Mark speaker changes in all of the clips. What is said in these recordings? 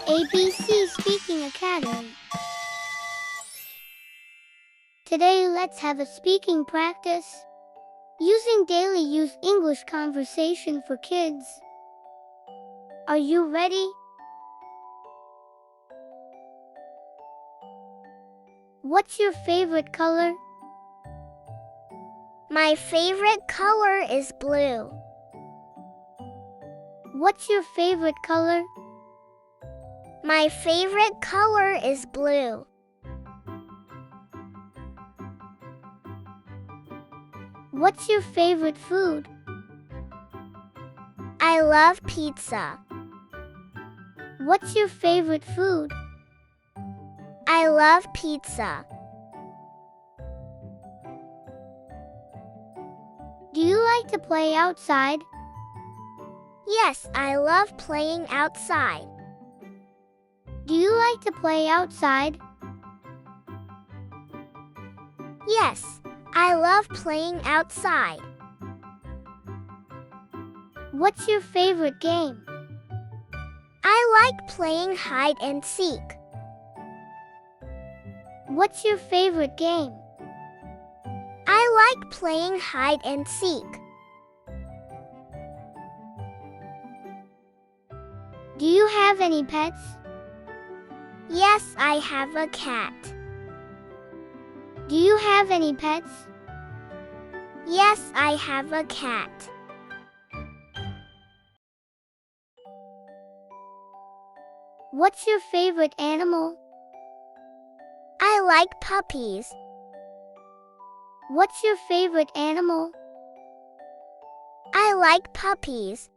Speaker 1: ABC Speaking Academy. Today let's have a speaking practice using daily use English conversation for kids. Are you ready? What's your favorite color?
Speaker 2: My favorite color is blue.
Speaker 1: What's your favorite color?
Speaker 2: My favorite color is blue.
Speaker 1: What's your favorite food?
Speaker 2: I love pizza.
Speaker 1: What's your favorite food?
Speaker 2: I love pizza.
Speaker 1: Do you like to play outside?
Speaker 2: Yes, I love playing outside.
Speaker 1: Do you like to play outside?
Speaker 2: Yes, I love playing outside.
Speaker 1: What's your favorite game?
Speaker 2: I like playing hide and seek.
Speaker 1: What's your favorite game?
Speaker 2: I like playing hide and seek.
Speaker 1: Do you have any pets?
Speaker 2: Yes, I have a cat.
Speaker 1: Do you have any pets?
Speaker 2: Yes, I have a cat.
Speaker 1: What's your favorite animal?
Speaker 2: I like puppies.
Speaker 1: What's your favorite animal?
Speaker 2: I like puppies.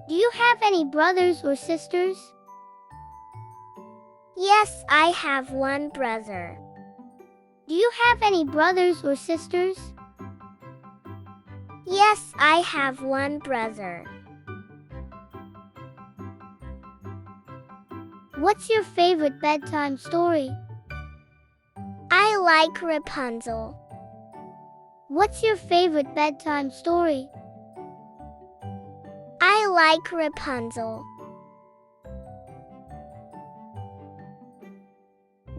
Speaker 1: Do you have any brothers or sisters?
Speaker 2: Yes, I have one brother.
Speaker 1: Do you have any brothers or sisters?
Speaker 2: Yes, I have one brother.
Speaker 1: What's your favorite bedtime story?
Speaker 2: I like Rapunzel.
Speaker 1: What's your favorite bedtime story?
Speaker 2: I like Rapunzel.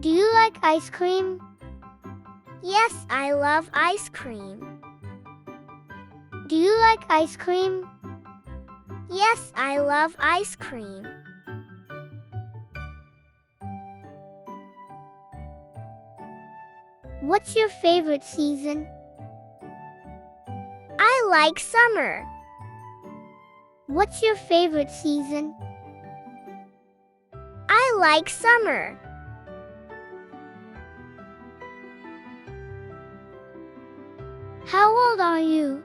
Speaker 1: Do you like ice cream?
Speaker 2: Yes, I love ice cream.
Speaker 1: Do you like ice cream?
Speaker 2: Yes, I love ice cream.
Speaker 1: What's your favorite season?
Speaker 2: I like summer.
Speaker 1: What's your favorite season?
Speaker 2: I like summer.
Speaker 1: How old are you?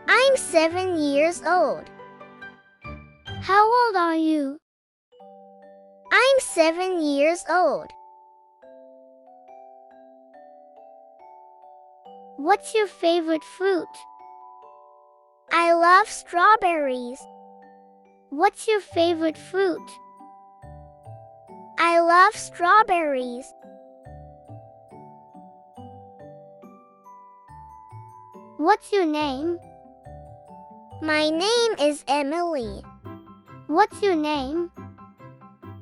Speaker 2: I'm 7 years old.
Speaker 1: How old are you?
Speaker 2: I'm 7 years old.
Speaker 1: What's your favorite fruit?
Speaker 2: I love strawberries.
Speaker 1: What's your favorite fruit?
Speaker 2: I love strawberries.
Speaker 1: What's your name?
Speaker 2: My name is Emily.
Speaker 1: What's your name?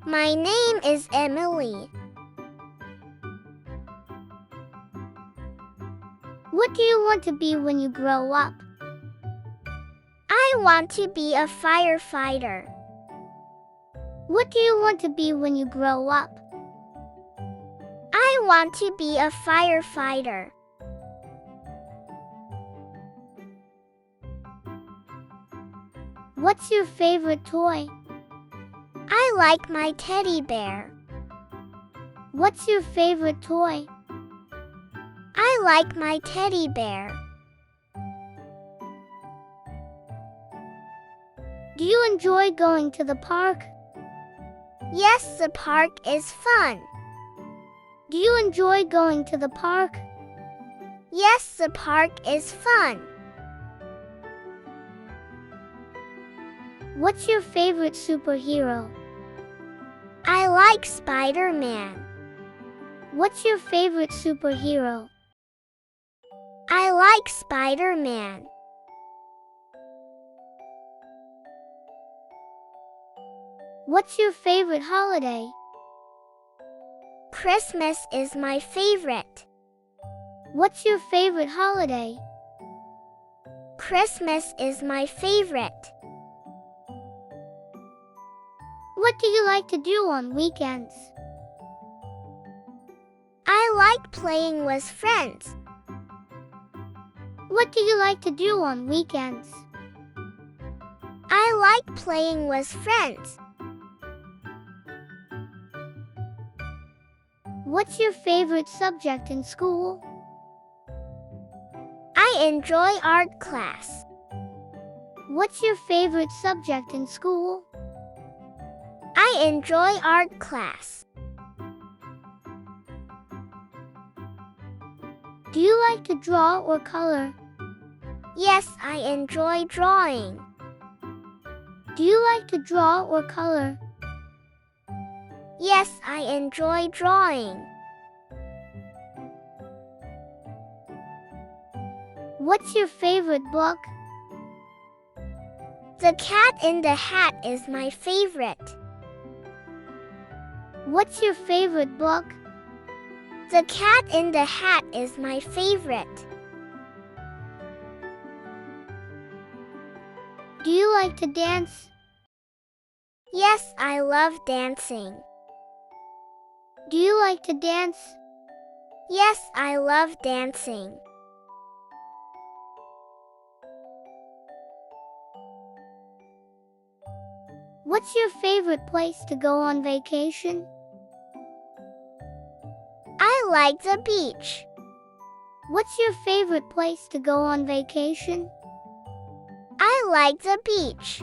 Speaker 2: My name is Emily.
Speaker 1: What do you want to be when you grow up?
Speaker 2: I want to be a firefighter.
Speaker 1: What do you want to be when you grow up?
Speaker 2: I want to be a firefighter.
Speaker 1: What's your favorite toy?
Speaker 2: I like my teddy bear.
Speaker 1: What's your favorite toy?
Speaker 2: I like my teddy bear.
Speaker 1: Do you enjoy going to the park?
Speaker 2: Yes, the park is fun.
Speaker 1: Do you enjoy going to the park?
Speaker 2: Yes, the park is fun.
Speaker 1: What's your favorite superhero?
Speaker 2: I like Spider-Man.
Speaker 1: What's your favorite superhero?
Speaker 2: I like Spider-Man.
Speaker 1: What's your favorite holiday?
Speaker 2: Christmas is my favorite.
Speaker 1: What's your favorite holiday?
Speaker 2: Christmas is my favorite.
Speaker 1: What do you like to do on weekends?
Speaker 2: I like playing with friends.
Speaker 1: What do you like to do on weekends?
Speaker 2: I like playing with friends.
Speaker 1: What's your favorite subject in school?
Speaker 2: I enjoy art class.
Speaker 1: What's your favorite subject in school?
Speaker 2: I enjoy art class.
Speaker 1: Do you like to draw or color?
Speaker 2: Yes, I enjoy drawing.
Speaker 1: Do you like to draw or color?
Speaker 2: Yes, I enjoy drawing.
Speaker 1: What's your favorite book?
Speaker 2: The Cat in the Hat is my favorite.
Speaker 1: What's your favorite book?
Speaker 2: The Cat in the Hat is my favorite.
Speaker 1: Do you like to dance?
Speaker 2: Yes, I love dancing.
Speaker 1: Do you like to dance?
Speaker 2: Yes, I love dancing.
Speaker 1: What's your favorite place to go on vacation?
Speaker 2: I like the beach.
Speaker 1: What's your favorite place to go on vacation?
Speaker 2: I like the beach.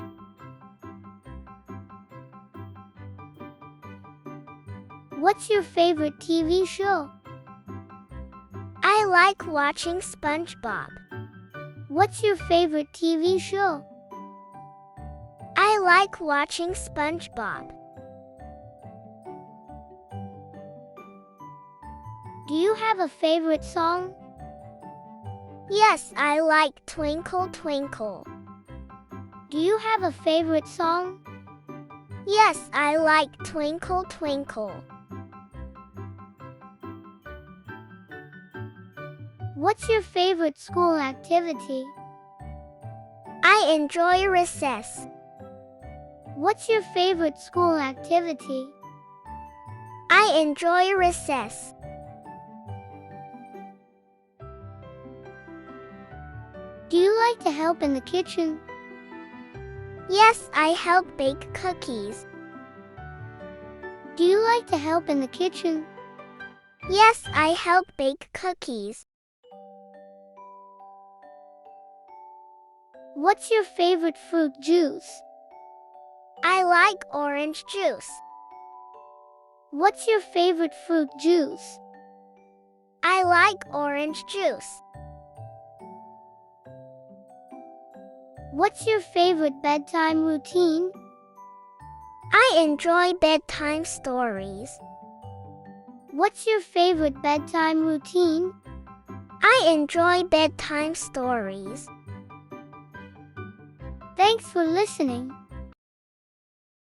Speaker 1: What's your favorite TV show?
Speaker 2: I like watching SpongeBob.
Speaker 1: What's your favorite TV show?
Speaker 2: I like watching SpongeBob.
Speaker 1: Do you have a favorite song?
Speaker 2: Yes, I like Twinkle Twinkle.
Speaker 1: Do you have a favorite song?
Speaker 2: Yes, I like Twinkle Twinkle.
Speaker 1: What's your favorite school activity?
Speaker 2: I enjoy recess.
Speaker 1: What's your favorite school activity?
Speaker 2: I enjoy recess.
Speaker 1: Do you like to help in the kitchen?
Speaker 2: Yes, I help bake cookies.
Speaker 1: Do you like to help in the kitchen?
Speaker 2: Yes, I help bake cookies.
Speaker 1: What's your favorite fruit juice?
Speaker 2: I like orange juice.
Speaker 1: What's your favorite fruit juice?
Speaker 2: I like orange juice.
Speaker 1: What's your favorite bedtime routine?
Speaker 2: I enjoy bedtime stories.
Speaker 1: What's your favorite bedtime routine?
Speaker 2: I enjoy bedtime stories.
Speaker 1: Thanks for listening.